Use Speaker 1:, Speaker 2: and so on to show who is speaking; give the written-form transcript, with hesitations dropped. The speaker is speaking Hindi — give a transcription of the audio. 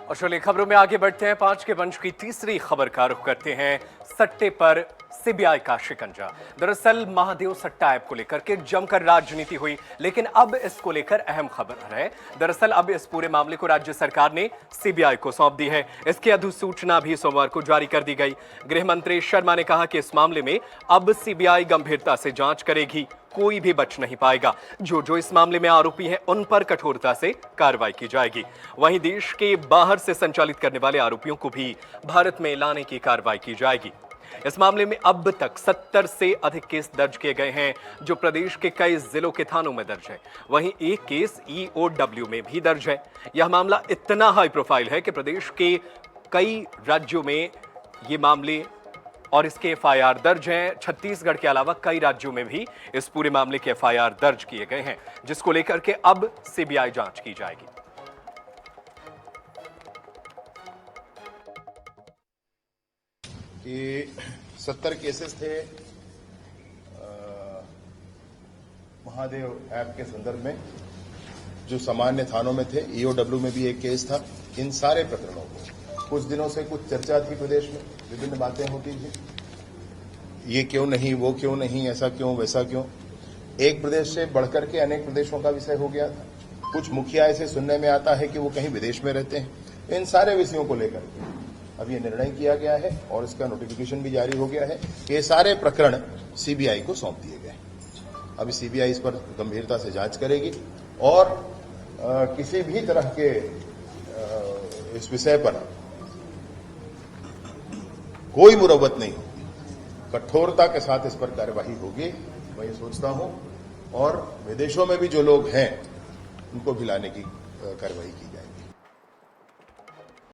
Speaker 1: और चलिए खबरों में आगे बढ़ते हैं। 5 के पंच की तीसरी खबर का रुख करते हैं। सट्टे पर सीबीआई का शिकंजा। दरअसल महादेव सट्टा ऐप को लेकर के जमकर राजनीति हुई, लेकिन अब इसको लेकर अहम खबर है। दरअसल अब इस पूरे मामले को राज्य सरकार ने सीबीआई को सौंप दी है। इसकी अधिसूचना भी सोमवार को जारी कर दी गई। गृह मंत्री शर्मा ने कहा कि इस मामले में अब सीबीआई गंभीरता से जांच करेगी, कोई भी बच नहीं पाएगा। जो इस मामले में आरोपी हैं उन पर कठोरता से कार्रवाई की जाएगी। वहीं देश के बाहर से संचालित करने वाले आरोपियों को भी भारत में लाने की कार्रवाई की जाएगी। इस मामले में अब तक 70 से अधिक केस दर्ज किए गए हैं, जो प्रदेश के कई जिलों के थानों में दर्ज है। वहीं एक केस ईओडब्ल्यू में भी दर्ज है। यह मामला इतना हाई प्रोफाइल है कि प्रदेश के कई राज्यों में ये मामले और इसके एफआईआर दर्ज हैं। छत्तीसगढ़ के अलावा कई राज्यों में भी इस पूरे मामले के एफआईआर दर्ज किए गए हैं, जिसको लेकर के अब सीबीआई जांच की जाएगी।
Speaker 2: कि 70 केसेस थे महादेव ऐप के संदर्भ में, जो सामान्य थानों में थे। ईओडब्ल्यू में भी एक केस था। इन सारे प्रकरणों को कुछ दिनों से कुछ चर्चा थी, प्रदेश में विभिन्न बातें होती थी, ये क्यों नहीं, वो क्यों नहीं, ऐसा क्यों, वैसा क्यों। एक प्रदेश से बढ़कर के अनेक प्रदेशों का विषय हो गया था। कुछ मुखिया ऐसे सुनने में आता है कि वो कहीं विदेश में रहते हैं। इन सारे विषयों को लेकर अब ये निर्णय किया गया है और इसका नोटिफिकेशन भी जारी हो गया है कि ये सारे प्रकरण सीबीआई को सौंप दिए गए। अभी सीबीआई इस पर गंभीरता से जांच करेगी और किसी भी तरह के इस विषय पर कोई मुरव्वत नहीं होगी, कठोरता के साथ इस पर कार्यवाही होगी, मैं ये सोचता हूं। और विदेशों में भी जो लोग हैं उनको भी लाने की कार्रवाई की जाए।